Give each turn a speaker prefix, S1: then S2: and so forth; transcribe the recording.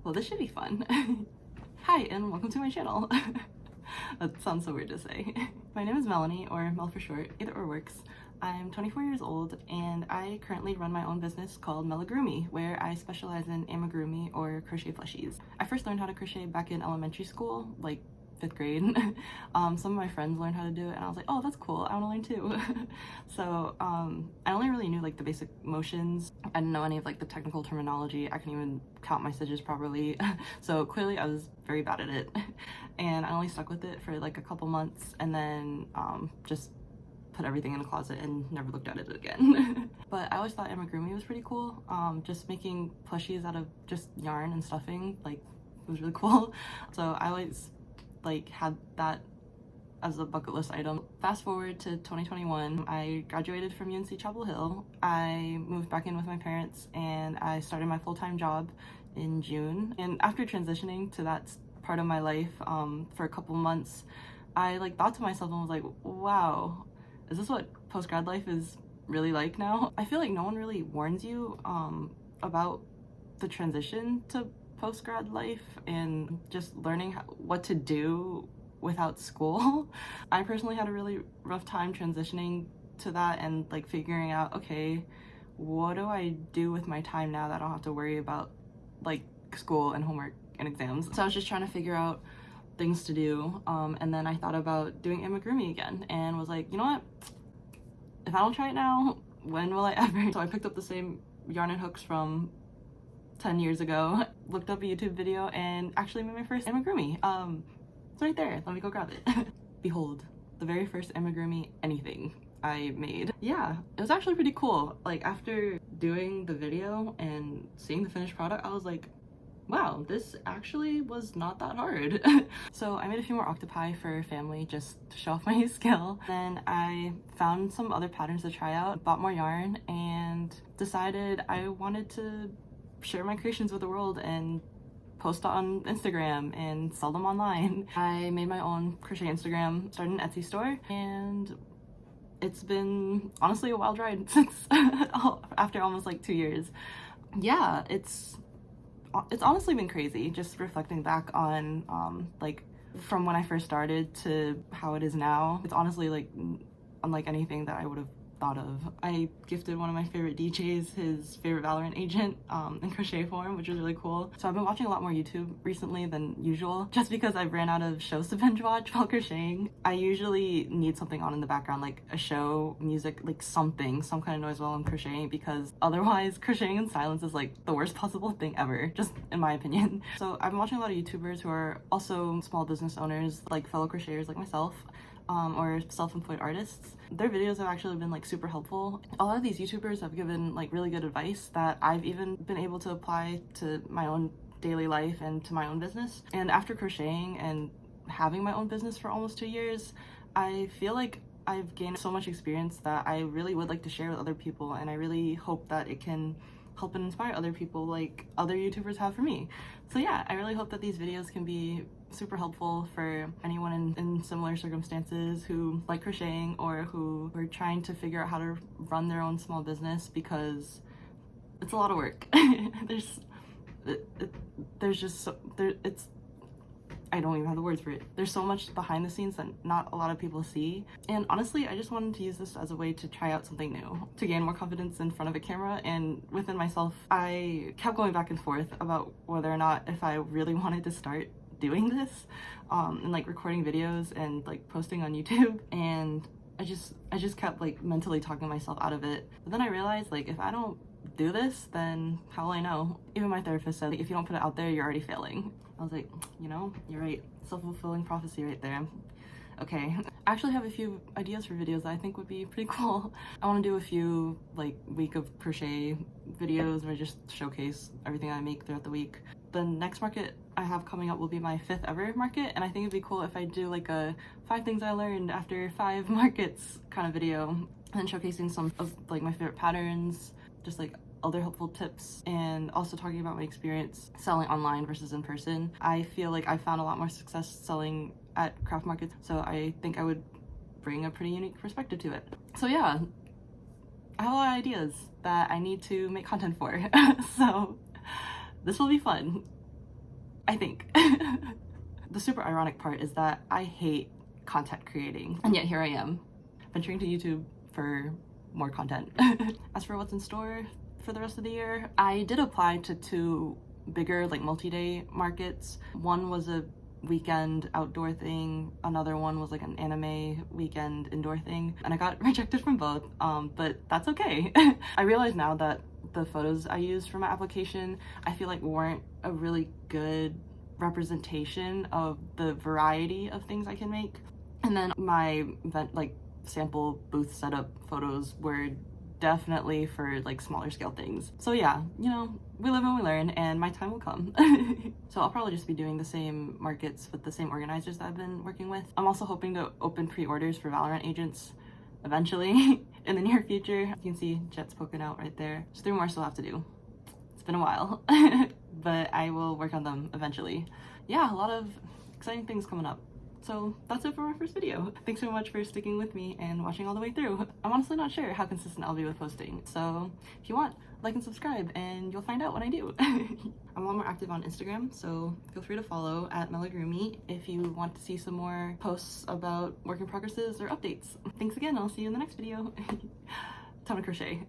S1: Well, this should be fun. Hi, and welcome to my channel. That sounds so weird to say. My name is Melanie, or Mel for short, either or works. I'm 24 years old, and I currently run my own business called Melagrumi, where I specialize in amigurumi or crochet plushies. I first learned how to crochet back in elementary school, like 5th grade. Some of my friends learned how to do it, and I was like, oh, that's cool, I want to learn too. So I only really knew like the basic motions. I didn't know any of like the technical terminology. I couldn't even count my stitches properly. So clearly I was very bad at it. And I only stuck with it for like a couple months, and then just put everything in a closet and never looked at it again. But I always thought amigurumi was pretty cool. Just making plushies out of just yarn and stuffing, like, was really cool. So I always like had that as a bucket list item. Fast forward to 2021, I graduated from UNC Chapel Hill. I moved back in with my parents, and I started my full-time job in June. And after transitioning to that part of my life for a couple months, I like thought to myself and was like, wow, is this what post-grad life is really like now? I feel like no one really warns you about the transition to post-grad life and just learning what to do without school. I personally had a really rough time transitioning to that and like figuring out, okay, what do I do with my time now that I don't have to worry about like school and homework and exams? So I was just trying to figure out things to do, and then I thought about doing amigurumi again and was like, you know what, if I don't try it now, when will I ever? So I picked up the same yarn and hooks from 10 years ago, looked up a YouTube video, and actually made my first amigurumi. It's right there, let me go grab it. Behold, the very first amigurumi anything I made. Yeah, it was actually pretty cool. Like, after doing the video and seeing the finished product, I was like, wow, this actually was not that hard. So I made a few more octopi for family just to show off my skill. Then I found some other patterns to try out, bought more yarn, and decided I wanted to share my creations with the world and post on Instagram and sell them online. I made my own crochet Instagram, started an Etsy store, and it's been honestly a wild ride since after almost like 2 years. Yeah, it's honestly been crazy just reflecting back on like from when I first started to how it is now. It's honestly like unlike anything that I would have thought of. I gifted one of my favorite DJs his favorite Valorant agent in crochet form, which was really cool. So I've been watching a lot more YouTube recently than usual, just because I've ran out of shows to binge watch while crocheting. I usually need something on in the background, like a show, music, like something, some kind of noise while I'm crocheting, because otherwise crocheting in silence is like the worst possible thing ever, just in my opinion. So I've been watching a lot of YouTubers who are also small business owners, like fellow crocheters like myself, or self-employed artists. Their videos have actually been like super helpful. A lot of these YouTubers have given like really good advice that I've even been able to apply to my own daily life and to my own business. And after crocheting and having my own business for almost 2 years, I feel like I've gained so much experience that I really would like to share with other people, and I really hope that it can help and inspire other people like other YouTubers have for me. So yeah, I really hope that these videos can be super helpful for anyone in similar circumstances who like crocheting or who are trying to figure out how to run their own small business, because it's a lot of work. There's just so, it's I don't even have the words for it. There's so much behind the scenes that not a lot of people see. And honestly, I just wanted to use this as a way to try out something new, to gain more confidence in front of a camera and within myself. I kept going back and forth about whether or not if I really wanted to start doing this and like recording videos and like posting on YouTube, and I just kept like mentally talking myself out of it. But then I realized, like, if I don't do this, then how will I know? Even my therapist said, like, if you don't put it out there, you're already failing. I was like, you know, you're right. Self-fulfilling prophecy right there. Okay, I actually have a few ideas for videos that I think would be pretty cool. I want to do a few like week of crochet videos where I just showcase everything I make throughout the week. The next market I have coming up will be my 5th ever market, and I think it'd be cool if I do like a 5 things I learned after 5 markets kind of video, and then showcasing some of like my favorite patterns, just like other helpful tips, and also talking about my experience selling online versus in person. I feel like I found a lot more success selling at craft markets, so I think I would bring a pretty unique perspective to it. So yeah, I have a lot of ideas that I need to make content for. So this will be fun. I think. The super ironic part is that I hate content creating, and yet here I am, venturing to YouTube for more content. As for what's in store for the rest of the year, I did apply to 2 bigger like multi-day markets. One was a weekend outdoor thing, another one was like an anime weekend indoor thing, and I got rejected from both, but that's okay. I realize now that the photos I used for my application, I feel like weren't a really good representation of the variety of things I can make. And then my event like sample booth setup photos were definitely for like smaller scale things. So yeah, you know, we live and we learn, and my time will come. So I'll probably just be doing the same markets with the same organizers that I've been working with. I'm also hoping to open pre-orders for Valorant agents eventually in the near future. You can see Jet's poking out right there. Just 3 more still have to do. It's been a while, but I will work on them eventually. Yeah, a lot of exciting things coming up. So that's it for my first video. Thanks so much for sticking with me and watching all the way through. I'm honestly not sure how consistent I'll be with posting, so if you want, like and subscribe and you'll find out when I do. I'm a lot more active on Instagram, so feel free to follow at Melagrumi if you want to see some more posts about work in progresses or updates. Thanks again, I'll see you in the next video. Time to crochet.